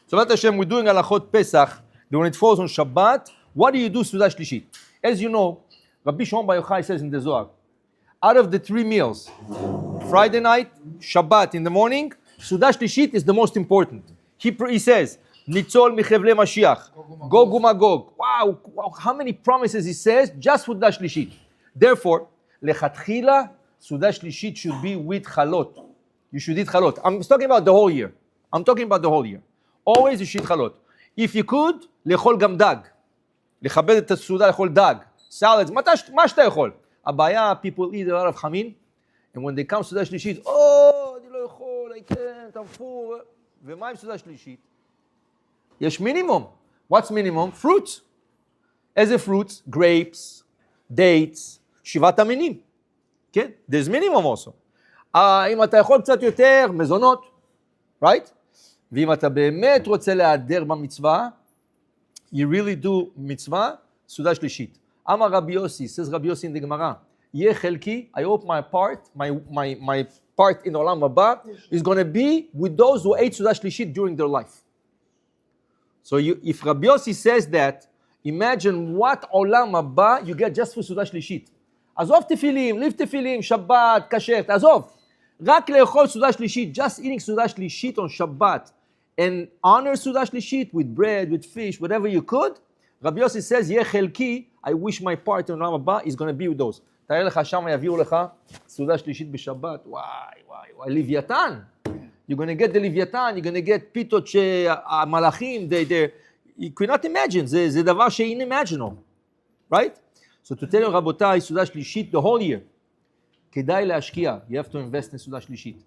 So let Hashem, we're doing Halakha-Pesach. When it falls on Shabbat, what do you do Seuda Shlishit? As you know, Rabbi Shimon Bar Yochai says in the Zohar, out of the 3 meals, Friday night, Shabbat in the morning, Seuda Shlishit is the most important. He says, Nitzol michevle Mashiach, Gog uMagog. Wow, how many promises he says just for Seuda Shlishit. Therefore, lechatchila, Seuda Shlishit should be with chalot. You should eat chalot. I'm talking about the whole year. Always you should eat chalot. If you could, לאכול גם דג. לכבד את הסעודה, לאכול דג. Salads, מה שאתה יכול. הבעיה, people eat a lot of חמין, and when they come סעודה שלישית, אני לא יכול, I can't, I'm full. ומה עם סעודה שלישית? יש מינימום. What's minimum? Fruits. איזה fruits? Grapes, dates, 7 המינים. כן? There's minimum also. אם אתה יכול קצת יותר, מזונות. Right? ואם אתה באמת רוצה להיעדר במצווה, you really do מצווה, סעודה שלישית. אמר רבי יוסי, says רבי יוסי in the Gemara, יהיה חלקי, I hope my part in העולם הבא is going to be with those who ate סעודה שלישית during their life. So if רבי יוסי says that, imagine what עולם הבא you get just for סעודה שלישית. עזוב תפילים, ליף תפילים, שבת, כשר, תעזוב. רק לאכול סעודה שלישית, just eating סעודה שלישית on Shabbat, and honor סעודה שלישית with bread, with fish, whatever you could, רבי יוסי says, יהיה חלקי, I wish my part in העולם הבא is going to be with those. תראה לך, שם יביאו לך סעודה שלישית בשבת, וואי, לוויתן. You're going to get the לוויתן, you're going to get פיתות שהמלאכים, you cannot imagine, זה דבר ש-inimaginable, right? So to tell you, רבותיי, סעודה שלישית the whole year, כדאי להשקיע, you have to invest in סעודה שלישית.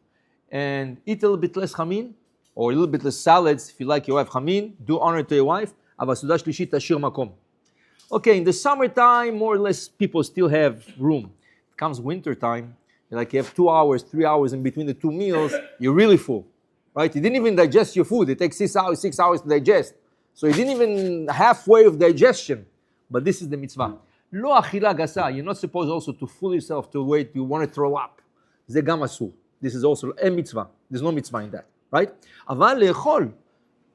And eat a little bit less חמין, or a little bit less salads, if you like your wife חמין, do honor to your wife, אבל סעודה שלישית תשאיר מקום. Okay, in the summertime, more or less, people still have room. It comes winter time, like you have 2 hours, 3 hours in between the 2 meals, you're really full, right? You didn't even digest your food. It takes 6 hours to digest. So you didn't even halfway of digestion. But this is the mitzvah. לא אכילה גסה. You're not supposed also to fool yourself to wait, you want to throw up. זה גם אסור. This is also a mitzvah. There's no mitzvah in that, right? אבל לאכול,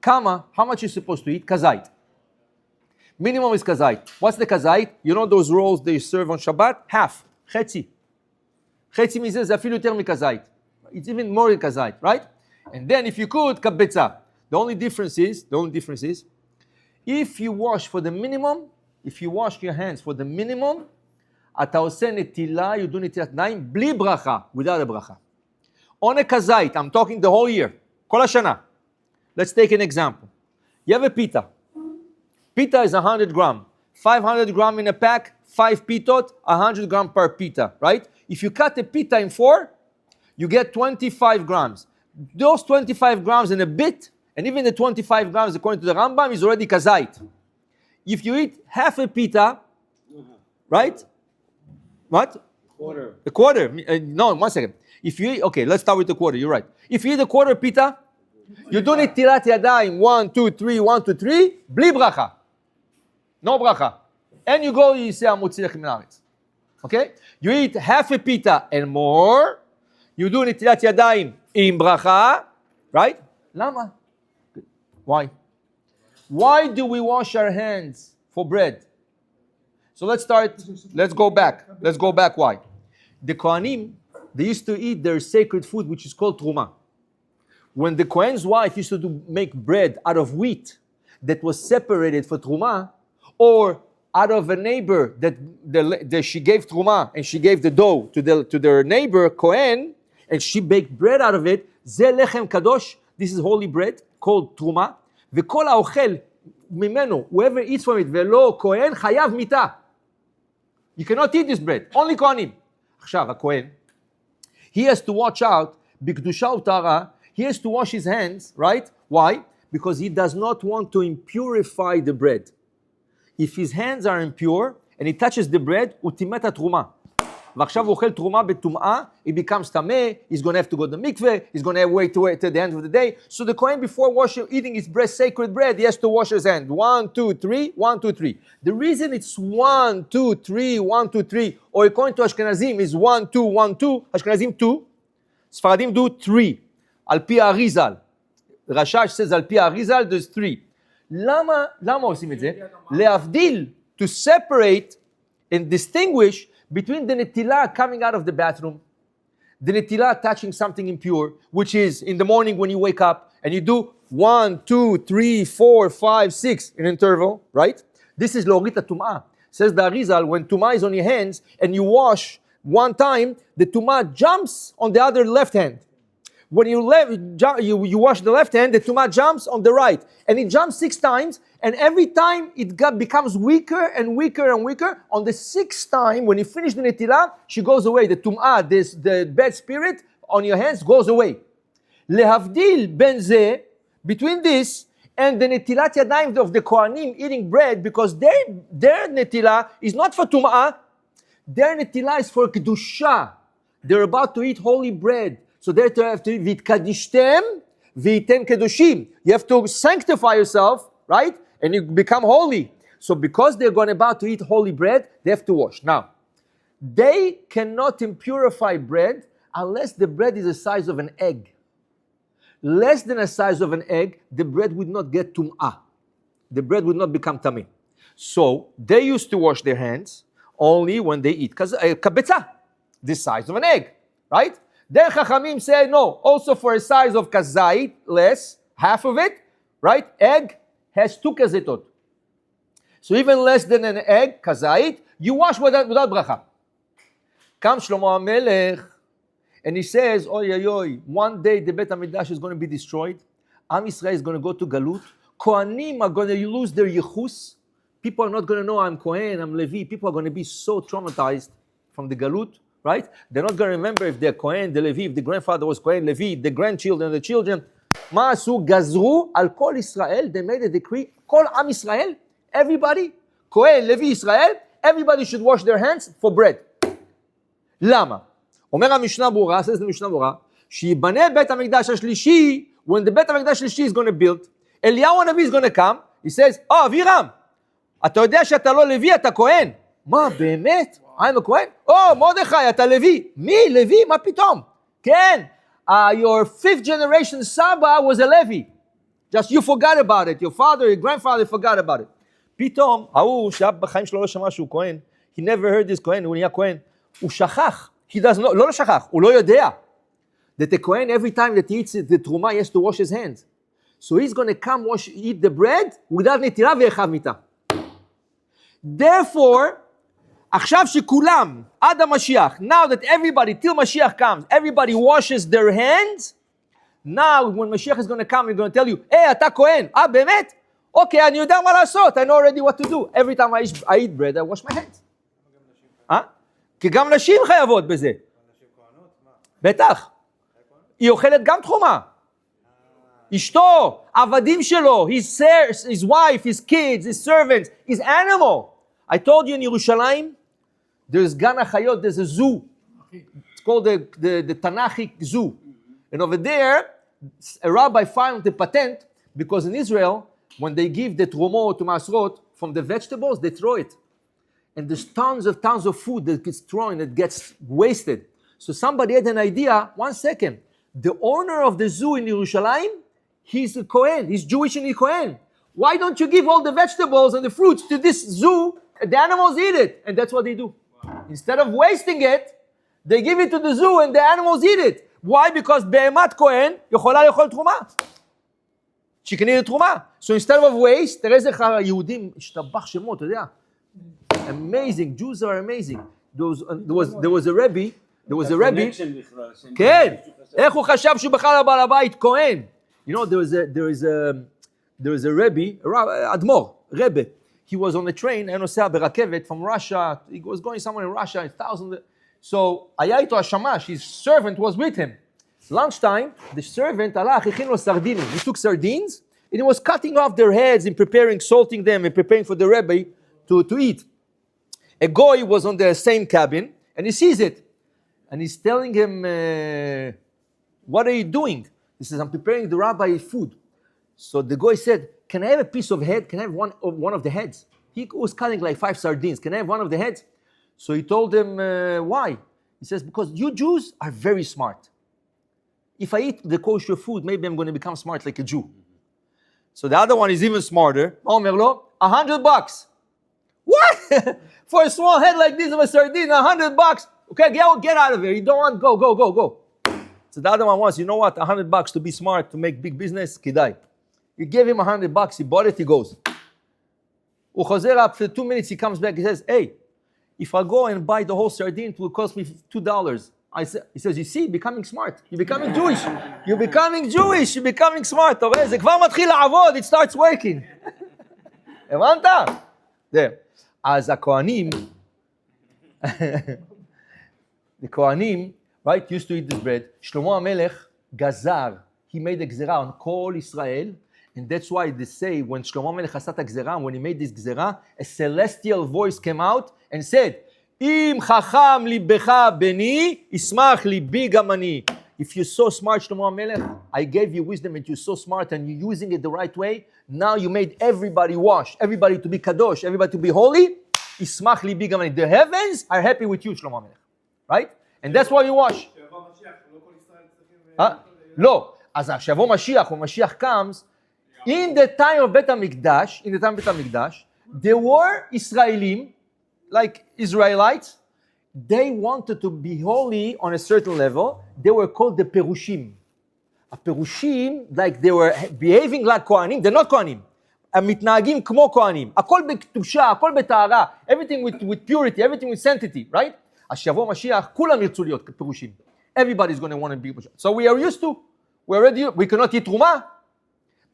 כמה, how much you're supposed to eat? כזית. Minimum is kazait. What's the kazait? You know those rolls they serve on Shabbat? Half. חצי. חצי מזה זה אפילו יותר מכזית. It's even more than kazait, right? And then if you could, קבצה. The only difference is, if you wash for the minimum, if you wash your hands for the minimum, אתה עושה נטילה, you do נטילת ידיים, בלי ברכה, without a ברכה. On a kazait, I'm talking the whole year, כל השנה. Let's take an example. You have a pita. Pita is 100 gram. 500 gram in a pack, 5 pitot, 100 gram per pita, right? If you cut a pita in 4, you get 25 grams. Those 25 grams in a bit, and even the 25 grams according to the Rambam is already kazait. If you eat half a pita, right? What? Quarter. A quarter. No, 1 second. If you eat, okay, let's start with the quarter. You're right. If you eat a quarter pita, you do נטילת ידיים, 1, 2, 3, 1, 2, 3, בלי ברכה. No bracha. And you go, you say, המוציא לחם מן הארץ. Okay? You eat half a pita and more, you do נטילת ידיים עם ברכה, right? למה? Why? Why do we wash our hands for bread? So let's go back why. The Kohanim, they used to eat their sacred food, which is called truma. When the Kohen's wife used to make bread out of wheat that was separated for truma, or out of a neighbor that she gave truma and she gave the dough to their neighbor Kohen, and she baked bread out of it. זה לחם קדוש. This is holy bread called truma. וכל האוכל ממנו, whoever eats from it, ולא כהן חייב מיתה. You cannot eat this bread. Only כהנים. עכשיו הכהן, he has to watch out בקדושה וטהרה. He has to wash his hands, right? Why? Because he does not want to impurify the bread. If his hands are impure and he touches the bread, הוא טימא את התרומה. ועכשיו הוא אוכל תרומה בטומאה, it becomes טמא, he's going to have to go to the mikveh, he's going to have to wait till the end of the day. So the Kohen, before eating his sacred bread, he has to wash his hand. 1, 2, 3, 1, 2, 3. The reason it's 1, 2, 3, 1, 2, 3, or according to Ashkenazim is 1, 2, 1, 2, Ashkenazim 2, ספרדים do 3, על פי האריזל. Rashash says, על פי האריזל, there's 3. למה עושים את זה? להבדיל, to separate and distinguish between the netilah coming out of the bathroom, the netilah touching something impure, which is in the morning when you wake up and you do 1, 2, 3, 4, 5, 6 in interval, right? This is להוריד הטומאה. Says the Arizal, when tumah is on your hands and you wash one time, the tumah jumps on the other left hand. When you wash the left hand, the tumah jumps on the right. And it jumps 6 times, and every time it becomes weaker and weaker and weaker. On the 6th time, when you finish the netilah, she goes away. The tumah, the bad spirit on your hands goes away. Lehavdil ben zeh, between this and the netilat yadayim of the Kohanim eating bread, because their netilah is not for tum'ah, their netilah is for kedusha. They're about to eat holy bread. So they have to v'tkadishtem v'iten kedushim. You have to sanctify yourself, right? And you become holy. So because they're about to eat holy bread, they have to wash. Now, they cannot impurify bread unless the bread is the size of an egg. Less than the size of an egg, the bread would not get tum'ah. The bread would not become tameh. So they used to wash their hands only when they eat kabetza, the size of an egg, right? Then Chachamim say no, also for a size of kazait, less, half of it, right? Egg has 2 kazetot. So even less than an egg, kazait, you wash without bracha. Comes Shlomo HaMelech, and he says, oy, one day the Bet HaMikdash is going to be destroyed. Am Yisrael is going to go to Galut. Kohanim are going to lose their yichus. People are not going to know I'm Kohen, I'm Levi. People are going to be so traumatized from the Galut, right? They're not going to remember if they're Kohen, the Levi, if the grandfather was Kohen, Levi, the grandchildren, the children. Ma'asu gazru al kol Israel. They made a decree. Kol Am Yisrael, everybody, Kohen, Levi, Israel, everybody should wash their hands for bread. Lama. אומר המשנה ברורה, says the משנה ברורה, שיבנה בית המקדש השלישי, when the בית המקדש השלישי is going to build, אליהו הנביא is going to come, he says, אבירם, אתה יודע שאתה לא לוי, אתה כהן. מה, באמת? I'm a כהן? מרדכי, אתה לוי. מי? לוי? מה פתאום? כן, your 5th generation Saba was a Levi. Just you forgot about it. Your father, your grandfather forgot about it. פתאום, ההוא שאב בחיים שלו לא שמע שהוא כהן, he never heard this כהן, הוא נהיה כהן, הוא שכח. He does not, לא שכח, הוא לא יודע. That the Kohen, every time that he eats the truma, he has to wash his hands. So he's going to come eat the bread without netilah ויאכב מיתה. Therefore, עכשיו שכולם, עד המשיח, now that everybody, till Mashiach comes, everybody washes their hands, now when Mashiach is going to come, he's going to tell you, hey, אתה כהן, באמת? Okay, אני יודע מה לעשות, I know already what to do. Every time I eat bread, I wash my hands. כי גם נשים חייבות בזה. בטח. היא אוכלת גם תחומה. אשתו, עבדים שלו, his wife, his kids, his servants, his animal. I told you in Yerushalayim, there's Gan HaChayot, there's a zoo. It's called the Tanachic Zoo. And over there, a rabbi filed the patent because in Israel, when they give the trumot to Masrot, from the vegetables, they throw it. And there's tons of food that gets thrown, that gets wasted. So somebody had an idea, 1 second, the owner of the zoo in Yerushalayim, he's a Kohen, he's Jewish and he's Kohen. Why don't you give all the vegetables and the fruits to this zoo, and the animals eat it? And that's what they do. Wow. Instead of wasting it, they give it to the zoo and the animals eat it. Why? Because בהמת Kohen יכולה לאכול תרומה. She can eat a תרומה. So instead of waste, תראה איזה יהודים, השתבח שמות, אתה יודע. Amazing, Jews are amazing. There was a Rebbe, כן, איך הוא חשב שהוא בכלל הבעל הבית, כהן. You know, there is a Rebbe, Admor, Rebbe. He was on a train, היה נוסע ברכבת from Russia, he was going somewhere in Russia, so היה איתו השמש, his servant was with him. Lunchtime, the servant הלך, הכין לו סרדינים. He took sardines, and he was cutting off their heads and preparing, salting them and preparing for the Rebbe to eat. A goy was on the same cabin, and he sees it. And he's telling him, what are you doing? He says, I'm preparing the rabbi food. So the goy said, can I have a piece of head? Can I have one of the heads? He was cutting like 5 sardines. Can I have one of the heads? So he told him, why? He says, because you Jews are very smart. if I eat the kosher food, maybe I'm going to become smart like a Jew. So the other one is even smarter. אומר לו, $100. What? For a small head like this of a sardine, $100. Okay, get out of here. You don't want, go. So the other one wants, you know what, $100 to be smart, to make big business, כדאי. You give him $100, he bought it, he goes. הוא חוזר up for 2 minutes, he comes back, he says, hey, if I go and buy the whole sardine, it will cost me $2. He says, you see, becoming smart. You're becoming Jewish. You're becoming smart. אתה רואה? זה כבר מתחיל לעבוד, it starts working. הבנת? there. אז הכהנים, the כהנים, right, used to eat this bread. שלמה המלך גזר, he made a גזרה on כל ישראל, and that's why they say, when שלמה המלך עשה את הגזרה, when he made this גזרה, a celestial voice came out and said, אם חכם ליבך בני, ישמח ליבי גם אני. If you're so smart, שלמה המלך, I gave you wisdom and you're so smart and you're using it the right way, now you made everybody wash, everybody to be kadosh, everybody to be holy, ישמח ליבי גם אני. The heavens are happy with you, שלמה המלך. Right? And that's why you wash. לא. אז שיבוא משיח, when Mashiach comes, in the time of בית המקדש, there were Israelim, like Israelites, they wanted to be holy on a certain level. They were called the Perushim. A Perushim, like they were behaving like Kohanim, they're not Kohanim. המתנהגים כמו כהנים. הכל בקדושה, הכל בטהרה, everything with purity, everything with sanctity, right? אז שיבוא משיח, כולם ירצו להיות פירושים. Everybody's going to want to be פירושים. So we are used to, we cannot eat תרומה,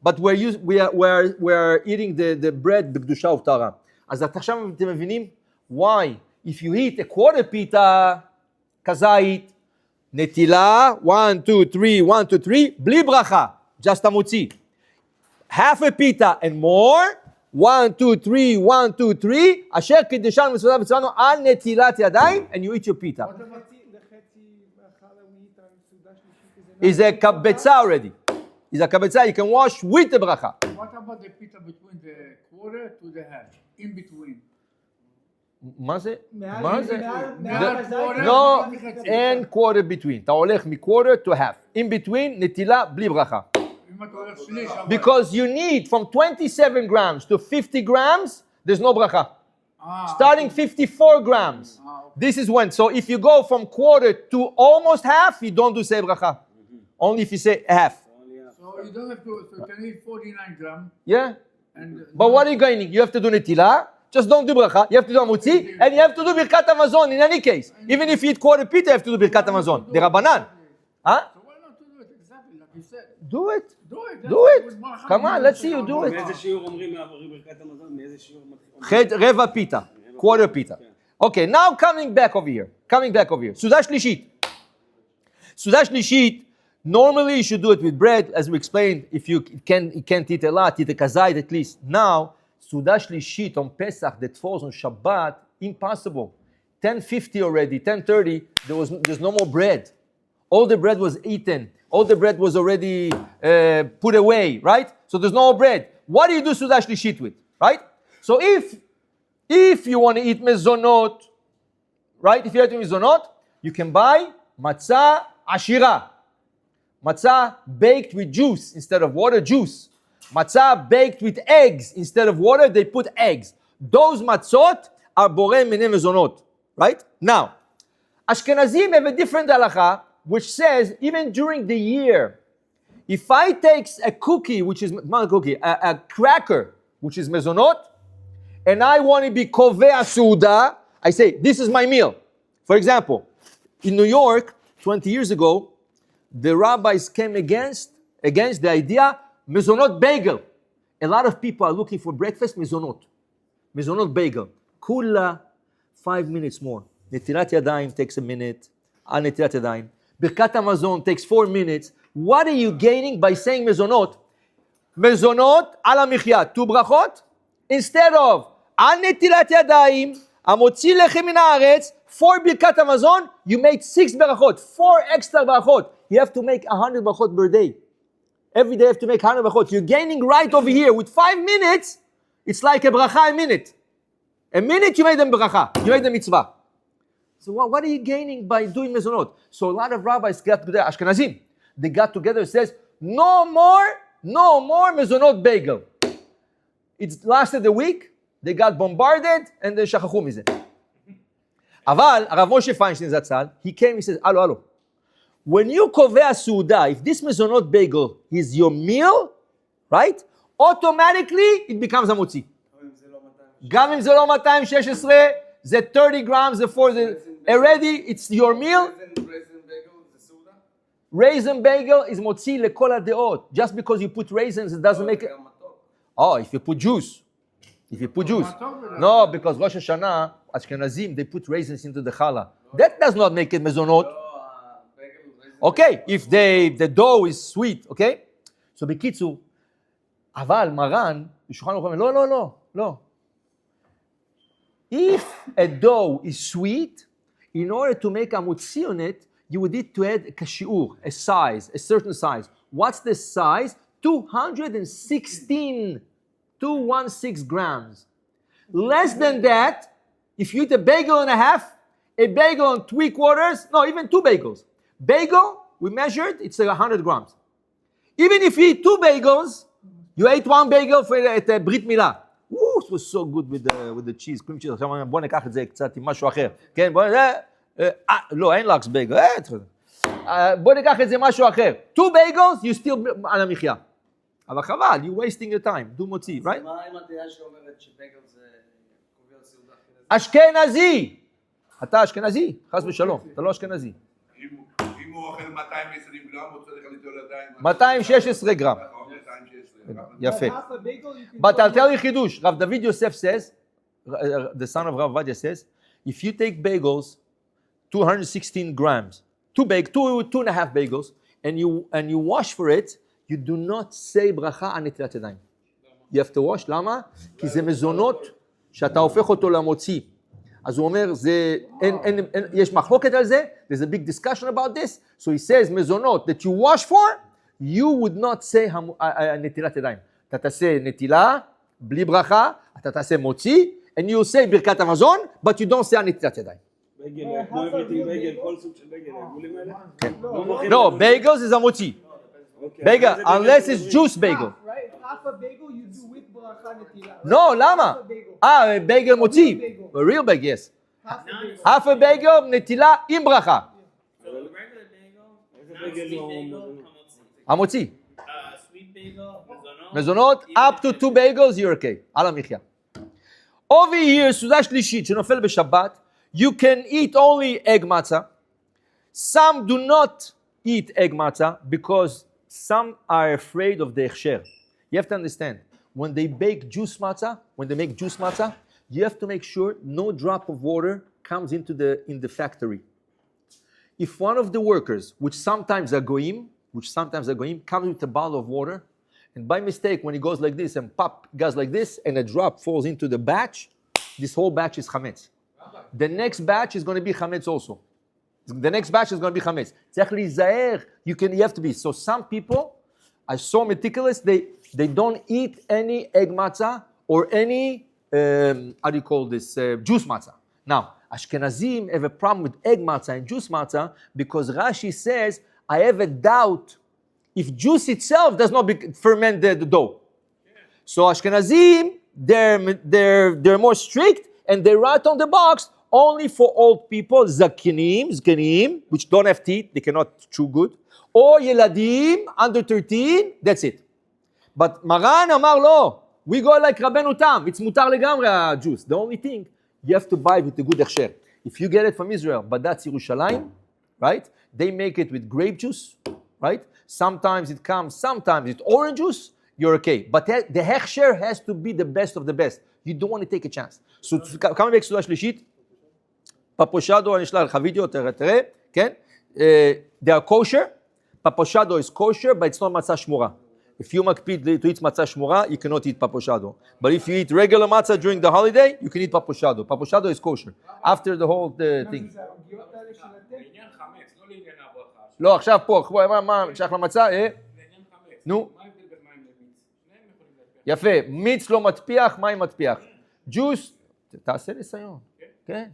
but we're eating the bread בקדושה ובטהרה. אז עכשיו אתם מבינים? Why? If you eat a quarter pita, כזית, נטילה, 1, 2, 3, בלי ברכה, just המוציא. Half a pita and more, 1, 2, 3, אשר קידשנו וסעודה וצוונו על נטילת ידיים, and you eat your pita. Is a kabetza already. Is a kabetza, you can wash with the bracha. What about the pita between the quarter to the half? In between? מה זה? quarter? No, אין quarter between. אתה הולך מ-quarter to half. In between, נטילה בלי ברכה. Because you need from 27 grams to 50 grams, there's no bracha. Starting 54 grams. This is when. So if you go from quarter to almost half, you don't do say bracha. Only if you say half. So you don't have to, so you can eat 49 grams. Yeah. But what are you gaining? You have to do netila. Just don't do bracha. You have to do amutzi. And you have to do birkat hamazon in any case. Even if you eat quarter pita, you have to do birkat hamazon. The Rabbanan. Huh? So why not to do it exactly like you said? Do it. Do it. Come on, let's see you do it. מאיזה שיעור אומרים ברכת המזון? מאיזה שיעור מתחילים? רבע פיתה. Quarter pita. Okay, now coming back over here. Seuda Shlishit. Normally you should do it with bread, as we explained. If you can't eat a lot, eat a kazait at least. Now, Seuda Shlishit on Pesach that falls on Shabbat, impossible. 10:50 already, 10:30, there's no more bread. All the bread was eaten. All the bread was already put away, right? So there's no more bread. What do you do Seuda Shlishit with, right? So if you want to eat mezonot, right? If you want to eat mezonot, you can buy matzah ashira. Matzah baked with juice instead of water, juice. Matzah baked with eggs instead of water, they put eggs. Those matzot are borei minei mezonot, right? Now, Ashkenazim have a different halakha, which says even during the year, if I take a cookie, which is not a cookie, a cracker, which is mezonot, and I want to be kovea seuda, I say, this is my meal. For example, in New York, 20 years ago, the rabbis came against the idea, mezonot bagel. A lot of people are looking for breakfast, mezonot bagel. Kula, 5 minutes more. Netilat yadayim takes a minute. Netilat yadayim. Birkat hamazon takes 4 minutes. What are you gaining by saying mezonot? Mezonot ala michyat. 2 brachot. Instead of al netilat yadayim, המוציא לחם מן הארץ, 4 birkat hamazon, you made 6 brachot, 4 extra brachot. You have to make 100 brachot per day. Every day you have to make 100 brachot. You're gaining right over here. With 5 minutes, it's like a bracha a minute. A minute you made them bracha. You made them mitzvah. So what are you gaining by doing mezonot? So a lot of rabbis get to the Ashkenazim. they got together and says, no more mezonot bagel. It lasted a week, they got bombarded, and then שכחו מזה. אבל הרב משה פיינשטיין זצ"ל, he came, he says, הלו, when you קובע סעודה, if this mezonot bagel is your meal, right? Automatically it becomes המוציא. גם אם זה לא 216, זה 30 grams, זה 4, already it's your meal. Raisin bagel is מוציא לכל הדעות. Just because you put raisins, it doesn't make it. Oh, if you put juice. No, because Rosh Hashanah, Ashkenazim, they put raisins into the challah. That does not make it mezonot. Okay, if the dough is sweet, okay? So בקיצור, אבל מרן, בשולחן ערוך אומר, לא. If a dough is sweet, in order to make a mutzi on it, you would need to add a kashiur, a size, a certain size. What's the size? 216 grams. Less than that, if you eat a bagel and a half, a bagel and 3/4, no, even 2 bagels. Bagel, we measured, it's 100 grams. Even if you eat 2 bagels, you ate 1 bagel for at a brit milah. Ooh, it was so good with the cheese, cream cheese. עכשיו בוא ניקח את זה קצת עם משהו אחר. כן, לא, אין לקס בייגל. בוא ניקח את זה משהו אחר. 2 bagels, you still על המחיה. אבל חבל, you wasting your time. דו מוציא, right? מה עם הדעה שאומרת שבייגל זה קובע סעודה? אשכנזי! אתה אשכנזי? חס ושלום, אתה לא אשכנזי. אם הוא אוכל 220 גרם, הוא צריך ליטול ידיים. 216 גרם. יפה. But I'll tell you חידוש. Rav David Yosef says, the son of Rav Vadia says, if you take bagels, 216 grams, 2.5 bagels, and you wash for it, you do not say ברכה על נטילת ידיים. You have to wash, למה? כי זה מזונות שאתה הופך אותו למוציא. אז הוא אומר, יש מחלוקת על זה, there's a big discussion about this, so he says, מזונות that you wash for, you would not say נטילת ידיים. אתה תעשה נטילה, בלי ברכה, אתה תעשה מוציא, and you say ברכת המזון, but you don't say נטילת ידיים. בייגל, כמו everything בייגל, כל סוג של בייגל, הגבולים האלה? No, bagels is המוציא. Bagel, unless it's juice bagel. Right? Half a bagel you do with bracha netila. No, למה? bagel מוציא. A real bagel, yes. Half a bagel, נטילה עם ברכה. המוציא. מזונות, up to 2 bagels, you're okay. על המחיה. Over here, סעודה שלישית שנופל בשבת, you can eat only egg matzah. Some do not eat egg matzah because some are afraid of the hechsher. You have to understand, when they make juice matzah, you have to make sure no drop of water comes in the factory. If one of the workers, which sometimes are goyim, comes with a bottle of water, and by mistake, when he goes like this and goes like this, and a drop falls into the batch, this whole batch is chametz. The next batch is going to be chametz also. צריך להיזהר. You have to be. So some people are so meticulous, they don't eat any egg matzah or any, juice matzah. Now, Ashkenazim have a problem with egg matzah and juice matzah because Rashi says, I have a doubt if juice itself does not ferment the dough. So Ashkenazim, they're more strict and they write on the box, only for old people, zkenim, which don't have teeth, they cannot chew good, or yeladim, under 13, that's it. But Maran Amar lo, we go like Rabbeinu Tam, it's mutar legamre juice. The only thing, you have to buy with the good hechsher. If you get it from Israel, but that's Yerushalayim, right? They make it with grape juice, right? Sometimes it's orange juice, you're okay. But the hechsher has to be the best of the best. You don't want to take a chance. So, coming back to סעודה שלישית, פפושדו, אני אשלח לך וידאו, תראה, כן? They are kosher, פפושדו is kosher, but it's not matzah shmura. If you מקפיד to eat matzah shmura, you cannot eat פפושדו. But if you eat regular matzah during the holiday, you can eat פפושדו. פפושדו is kosher. After the whole thing. לעניין חמץ, לא לעניין הברכה. לא, עכשיו פה, מה, שייך למצה? נו. מה ההבדל בין מים למיץ? שניהם יכולים להטפיח. יפה, מיץ לא מטפיח, מים מטפיח. Juice, תעשה ניסיון, כן?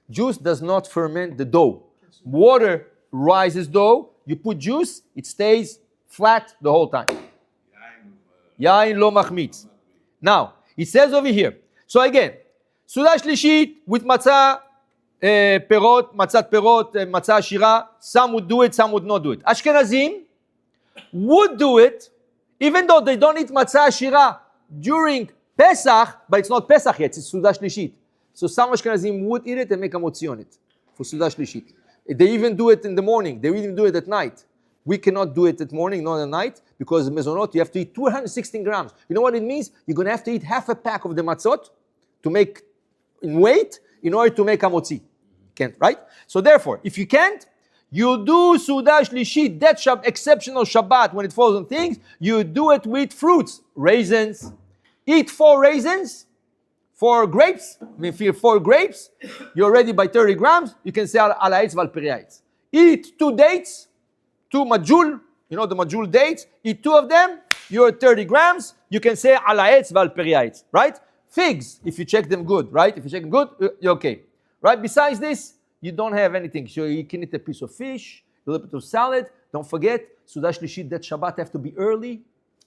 Juice does not ferment the dough. Water rises dough, you put juice, it stays flat the whole time. Yain lo machmitz. Now, it says over here. So again, Seuda Shlishit with matzah, perot, matzat perot, matzah shira. Some would do it, some would not do it. Ashkenazim would do it, even though they don't eat matzah shira during Pesach, but it's not Pesach yet, it's Seuda Shlishit. So some Ashkenazim would eat it and make a motzi on it for Seuda Shlishit. They even do it in the morning. They even do it at night. We cannot do it at morning, not at night, because mezonot, you have to eat 216 grams. You know what it means? You're going to have to eat half a pack of the matzot to make in weight in order to make a motzi. Can't, right? So therefore, if you can't, you do Seuda Shlishit, that exceptional Shabbat, when it falls on things, you do it with fruits, raisins. Eat 4 raisins, 4 grapes. If you have 4 grapes, you're ready by 30 grams. You can say al ha'etz v'al peri ha'etz. Eat 2 dates, 2 majul, you know the majul dates. Eat 2 of them, you're at 30 grams. You can say al ha'etz v'al peri ha'etz, right? Figs, if you check them good, right? If you check them good, you're okay. Right? Besides this, you don't have anything. So you can eat a piece of fish, a little bit of salad. Don't forget, Seuda Shlishit, that Shabbat have to be early,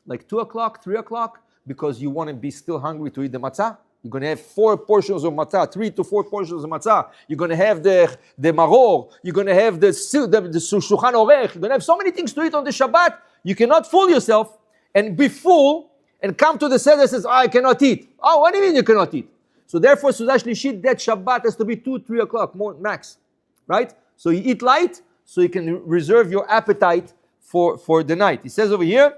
like 2 o'clock, 3 o'clock, because you want to be still hungry to eat the matzah. You're going to have 4 portions of matzah, 3 to 4 portions of matzah. You're going to have the maror. You're going to have the shulchan orech. You're going to have so many things to eat on the Shabbat. You cannot fool yourself and be full and come to the Seder and says, I cannot eat. Oh, what do you mean you cannot eat? So therefore, Seuda Shlishit, that Shabbat has to be 2, 3 o'clock, more max. Right? So you eat light, so you can reserve your appetite for the night. It says over here,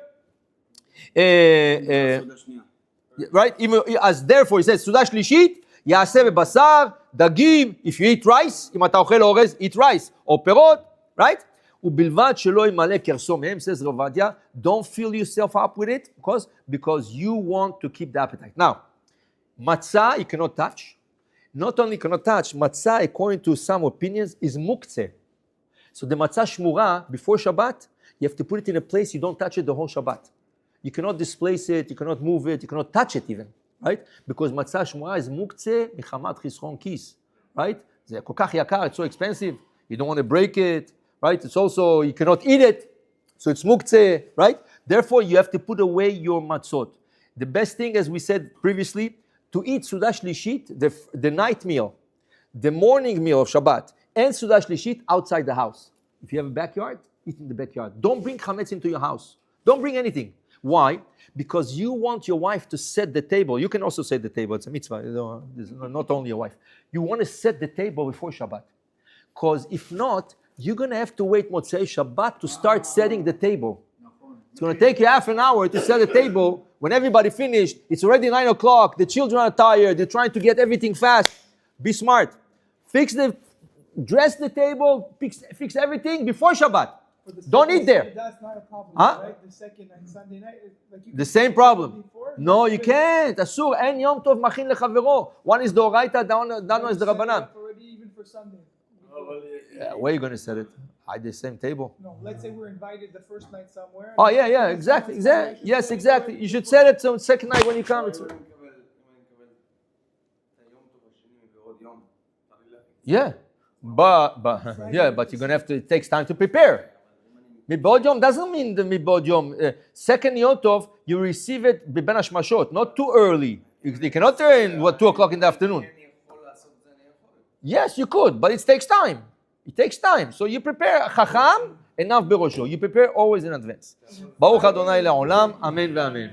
right? Even as therefore, it says, Seuda Shlishit, ya'aseh bebasar, dagim, if you eat rice, אם אתה אוכל אורז, eat rice, or פירות, right? ובלבד שלא ימלא קרסו מהם, says Ravadia, don't fill yourself up with it, because you want to keep the appetite. Now, matzah you cannot touch. Not only cannot touch, matzah, according to some opinions, is muktzeh. So the matzah shmura, before Shabbat, you have to put it in a place you don't touch it the whole Shabbat. You cannot displace it, you cannot move it, you cannot touch it even, right? Because matzah shmura is muktzeh michamat chisron kis, right? זה כל כך יקר, it's so expensive, you don't want to break it, right? It's also, you cannot eat it, so it's muktzeh, right? Therefore, you have to put away your matzot. The best thing, as we said previously, to eat Seuda Shlishit, the night meal, the morning meal of Shabbat, and Seuda Shlishit outside the house. If you have a backyard, eat in the backyard. Don't bring chametz into your house. Don't bring anything. Why? Because you want your wife to set the table. You can also set the table. It's a mitzvah. Not only your wife. You want to set the table before Shabbat. Because if not, you're going to have to wait Motzei Shabbat to start setting the table. It's going to take you half an hour to set the table. When everybody finished, it's already 9 o'clock. The children are tired. They're trying to get everything fast. Be smart. Dress the table, fix everything before Shabbat. Don't eat there. That's not a problem, Huh? right? The second and Sunday night, like you The can same do problem. before. No, you can't. Asur. En yom tov machin lechavero. One is the oraita, the other one is the Set it rabbanan. up already even for Sunday. Yeah, where are you going to set it? At the same table. No, let's say we're invited the first night somewhere. Oh, yeah, exactly. Yes, exactly. You should set it so second night when you come. Yeah. But you're going to have to, it takes time to prepare. Mibod Yom doesn't mean the Mibod Yom. Second Yom Tov, you receive it b'ben hashmashot, not too early. You cannot turn 2 o'clock in the afternoon. Yes, you could, but it takes time. It takes time. So you prepare chacham, enough berosho. You prepare always in advance. Baruch Adonai le'olam, amen ve'amen.